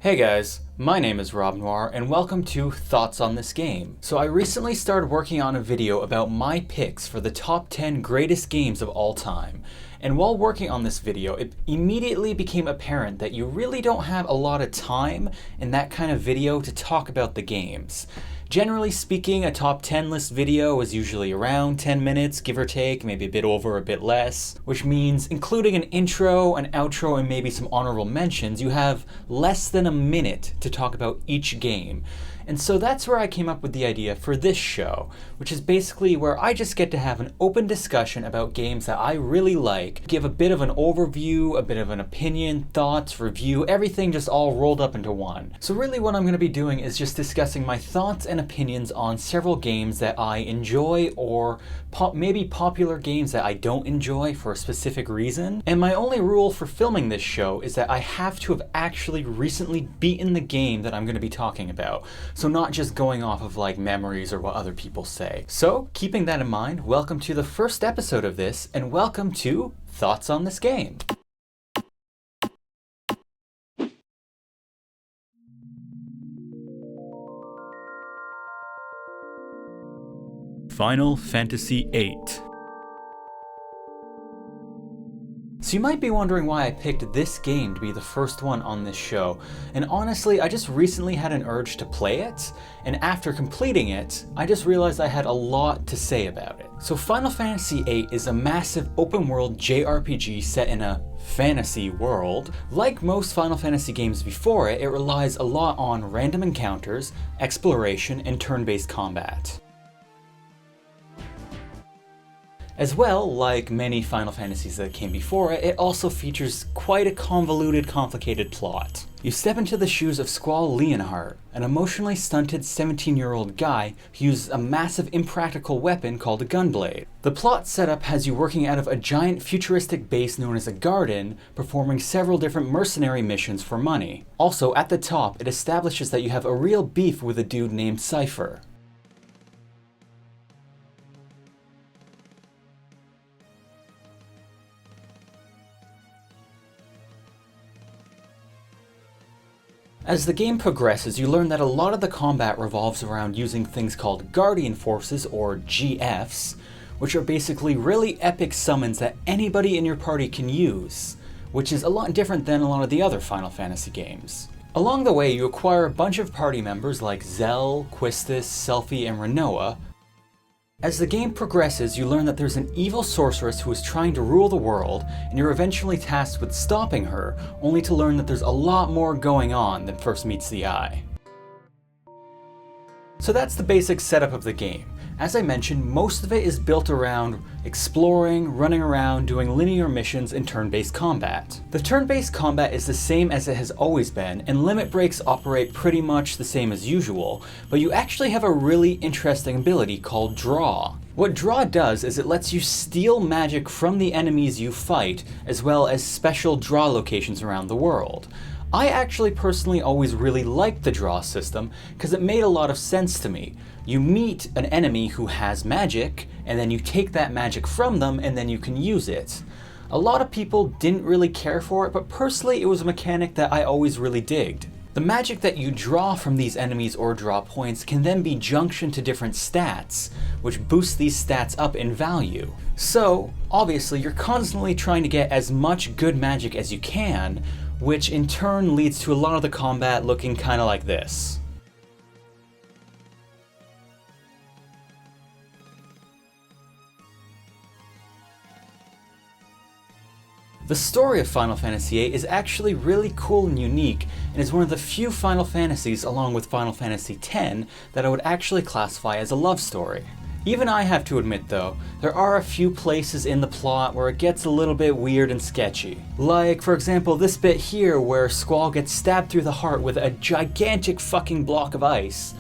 Hey guys, my name is Rob Noire and welcome to Thoughts on This Game. So I recently started working on a video about my picks for the top 10 greatest games of all time. And while working on this video, it immediately became apparent that you really don't have a lot of time in that kind of video to talk about the games. Generally speaking, a top 10 list video is usually around 10 minutes, give or take, maybe a bit over, a bit less, which means including an intro, an outro, and maybe some honorable mentions, you have less than a minute to talk about each game. And so that's where I came up with the idea for this show, which is basically where I just get to have an open discussion about games that I really like, give a bit of an overview, a bit of an opinion, thoughts, review, everything just all rolled up into one. So really what I'm going to be doing is just discussing my thoughts and opinions on several games that I enjoy or maybe popular games that I don't enjoy for a specific reason. And my only rule for filming this show is that I have to have actually recently beaten the game that I'm going to be talking about. So not just going off of like memories or what other people say. So keeping that in mind, welcome to the first episode of this and welcome to Thoughts on This Game. Final Fantasy VIII. So you might be wondering why I picked this game to be the first one on this show, and honestly I just recently had an urge to play it, and after completing it, I just realized I had a lot to say about it. So Final Fantasy VIII is a massive open world JRPG set in a fantasy world. Like most Final Fantasy games before it, it relies a lot on random encounters, exploration, and turn-based combat. As well, like many Final Fantasies that came before it, it also features quite a convoluted, complicated plot. You step into the shoes of Squall Leonhart, an emotionally stunted 17-year-old guy who uses a massive impractical weapon called a gunblade. The plot setup has you working out of a giant futuristic base known as a garden, performing several different mercenary missions for money. Also, at the top, it establishes that you have a real beef with a dude named Cypher. As the game progresses, you learn that a lot of the combat revolves around using things called Guardian Forces, or GFs, which are basically really epic summons that anybody in your party can use, which is a lot different than a lot of the other Final Fantasy games. Along the way, you acquire a bunch of party members like Zell, Quistis, Selphie, and Rinoa. As the game progresses, you learn that there's an evil sorceress who is trying to rule the world, and you're eventually tasked with stopping her, only to learn that there's a lot more going on than first meets the eye. So that's the basic setup of the game. As I mentioned, most of it is built around exploring, running around, doing linear missions, and turn-based combat. The turn-based combat is the same as it has always been, and limit breaks operate pretty much the same as usual, but you actually have a really interesting ability called Draw. What Draw does is it lets you steal magic from the enemies you fight, as well as special draw locations around the world. I actually personally always really liked the draw system because it made a lot of sense to me. You meet an enemy who has magic, and then you take that magic from them and then you can use it. A lot of people didn't really care for it, but personally it was a mechanic that I always really digged. The magic that you draw from these enemies or draw points can then be junctioned to different stats, which boosts these stats up in value. So, obviously you're constantly trying to get as much good magic as you can, which in turn leads to a lot of the combat looking kinda like this. The story of Final Fantasy VIII is actually really cool and unique, and is one of the few Final Fantasies, along with Final Fantasy X, that I would actually classify as a love story. Even I have to admit though, there are a few places in the plot where it gets a little bit weird and sketchy. Like, for example, this bit here where Squall gets stabbed through the heart with a gigantic fucking block of ice,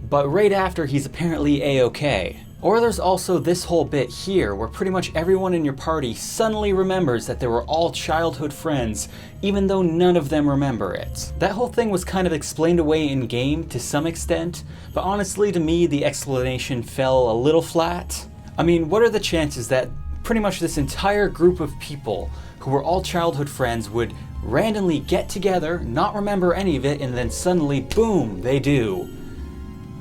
but right after he's apparently A-okay. Or there's also this whole bit here where pretty much everyone in your party suddenly remembers that they were all childhood friends, even though none of them remember it. That whole thing was kind of explained away in game to some extent, but honestly to me the explanation fell a little flat. I mean, what are the chances that pretty much this entire group of people who were all childhood friends would randomly get together, not remember any of it, and then suddenly, boom, they do.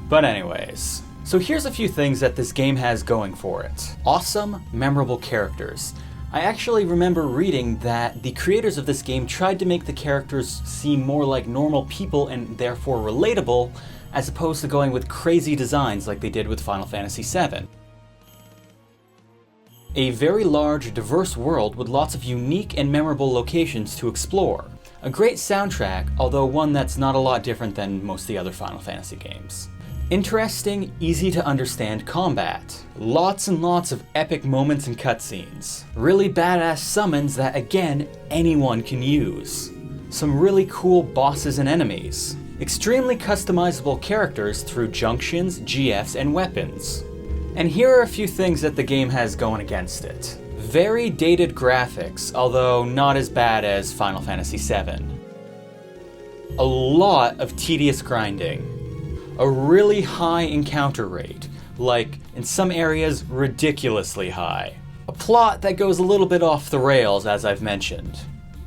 But anyways, so here's a few things that this game has going for it. Awesome, memorable characters. I actually remember reading that the creators of this game tried to make the characters seem more like normal people and therefore relatable, as opposed to going with crazy designs like they did with Final Fantasy VII. A very large, diverse world with lots of unique and memorable locations to explore. A great soundtrack, although one that's not a lot different than most of the other Final Fantasy games. Interesting, easy to understand combat. Lots and lots of epic moments and cutscenes. Really badass summons that, again, anyone can use. Some really cool bosses and enemies. Extremely customizable characters through junctions, GFs, and weapons. And here are a few things that the game has going against it. Very dated graphics, although not as bad as Final Fantasy VII. A lot of tedious grinding. A really high encounter rate, like in some areas ridiculously high. A plot that goes a little bit off the rails, as I've mentioned.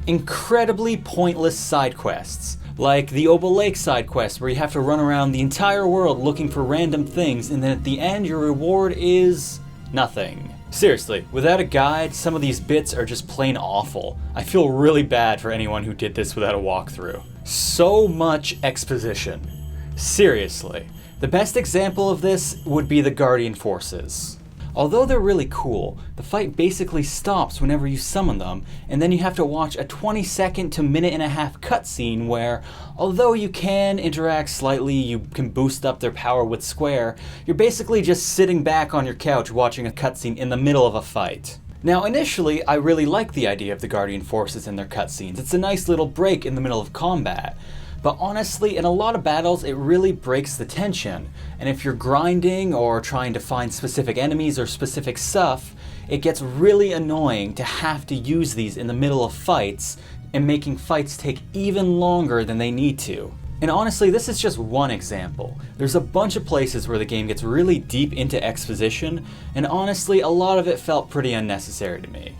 Incredibly pointless side quests, like the Opal Lake side quest where you have to run around the entire world looking for random things, and then at the end your reward is nothing. Seriously, without a guide, some of these bits are just plain awful. I feel really bad for anyone who did this without a walkthrough. So much exposition. Seriously, the best example of this would be the Guardian Forces. Although they're really cool, the fight basically stops whenever you summon them, and then you have to watch a 20-second to minute-and-a-half cutscene where, although you can interact slightly, you can boost up their power with Square, you're basically just sitting back on your couch watching a cutscene in the middle of a fight. Now initially, I really like the idea of the Guardian Forces and their cutscenes. It's a nice little break in the middle of combat. But honestly, in a lot of battles, it really breaks the tension. And if you're grinding or trying to find specific enemies or specific stuff, it gets really annoying to have to use these in the middle of fights and making fights take even longer than they need to. And honestly, this is just one example. There's a bunch of places where the game gets really deep into exposition, and honestly, a lot of it felt pretty unnecessary to me.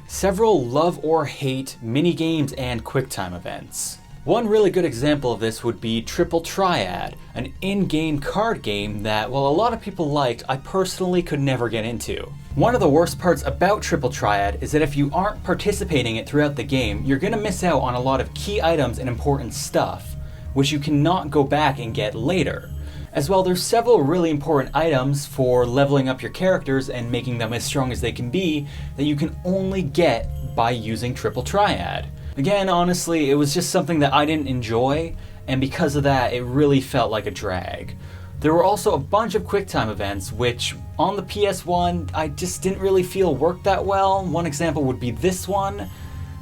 Several love or hate minigames and QuickTime events. One really good example of this would be Triple Triad, an in-game card game that, while a lot of people liked, I personally could never get into. One of the worst parts about Triple Triad is that if you aren't participating in it throughout the game, you're gonna miss out on a lot of key items and important stuff, which you cannot go back and get later. As well, there's several really important items for leveling up your characters and making them as strong as they can be that you can only get by using Triple Triad. Again, honestly, it was just something that I didn't enjoy, and because of that, it really felt like a drag. There were also a bunch of QuickTime events, which on the PS1, I just didn't really feel worked that well. One example would be this one.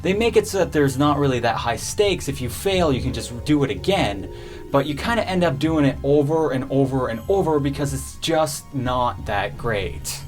They make it so that there's not really that high stakes. If you fail, you can just do it again, but you kind of end up doing it over and over and over because it's just not that great.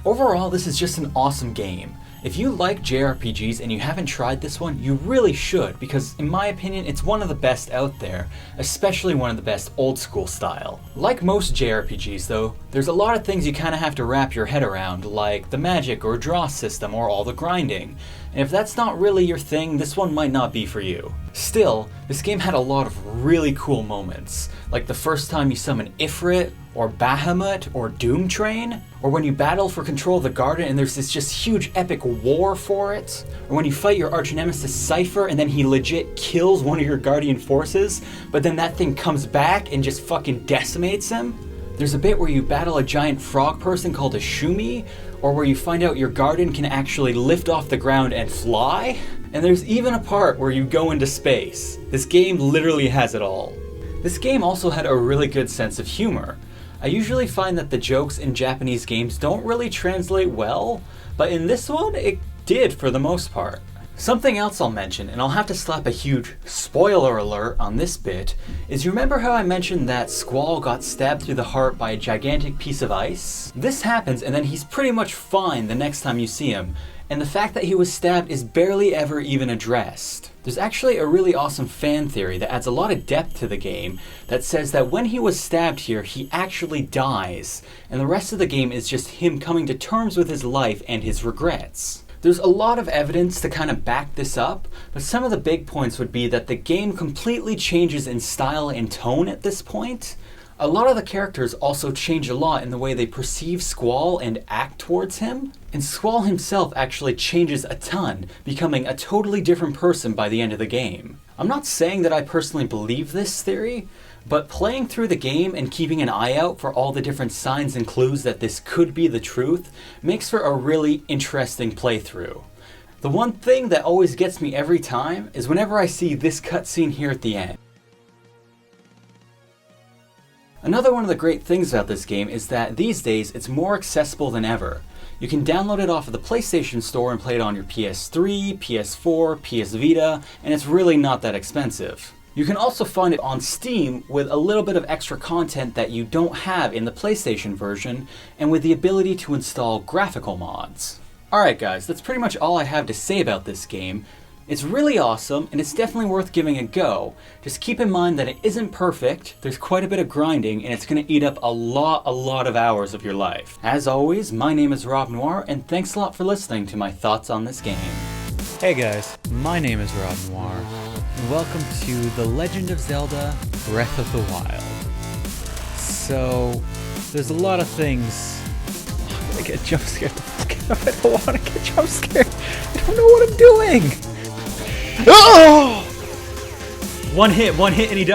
Overall, this is just an awesome game. If you like JRPGs and you haven't tried this one, you really should, because in my opinion, it's one of the best out there, especially one of the best old school style. Like most JRPGs though, there's a lot of things you kind of have to wrap your head around, like the magic or draw system or all the grinding. And if that's not really your thing, this one might not be for you. Still, this game had a lot of really cool moments, like the first time you summon Ifrit, or Bahamut, or Doom Train, or when you battle for control of the garden and there's this just huge epic war for it, or when you fight your arch-nemesis Cypher and then he legit kills one of your Guardian Forces, but then that thing comes back and just fucking decimates him. There's a bit where you battle a giant frog person called a Shumi, or where you find out your Guardian can actually lift off the ground and fly. And there's even a part where you go into space. This game literally has it all. This game also had a really good sense of humor. I usually find that the jokes in Japanese games don't really translate well, but in this one, it did for the most part. Something else I'll mention, and I'll have to slap a huge spoiler alert on this bit, is you remember how I mentioned that Squall got stabbed through the heart by a gigantic piece of ice? This happens and then he's pretty much fine the next time you see him, and the fact that he was stabbed is barely ever even addressed. There's actually a really awesome fan theory that adds a lot of depth to the game that says that when he was stabbed here, he actually dies, and the rest of the game is just him coming to terms with his life and his regrets. There's a lot of evidence to kind of back this up, but some of the big points would be that the game completely changes in style and tone at this point. A lot of the characters also change a lot in the way they perceive Squall and act towards him, and Squall himself actually changes a ton, becoming a totally different person by the end of the game. I'm not saying that I personally believe this theory, but playing through the game and keeping an eye out for all the different signs and clues that this could be the truth makes for a really interesting playthrough. The one thing that always gets me every time is whenever I see this cutscene here at the end. Another one of the great things about this game is that these days it's more accessible than ever. You can download it off of the PlayStation Store and play it on your PS3, PS4, PS Vita, and it's really not that expensive. You can also find it on Steam with a little bit of extra content that you don't have in the PlayStation version, and with the ability to install graphical mods. Alright guys, that's pretty much all I have to say about this game. It's really awesome, and it's definitely worth giving a go. Just keep in mind that it isn't perfect, there's quite a bit of grinding, and it's going to eat up a lot of hours of your life. As always, my name is Rob Noire, and thanks a lot for listening to my thoughts on this game. Hey guys, my name is Rob Noire, and welcome to The Legend of Zelda Breath of the Wild. So, there's a lot of things. I'm gonna get jump scared. I don't want to get jump scared. I don't know what I'm doing. Oh! One hit and he died.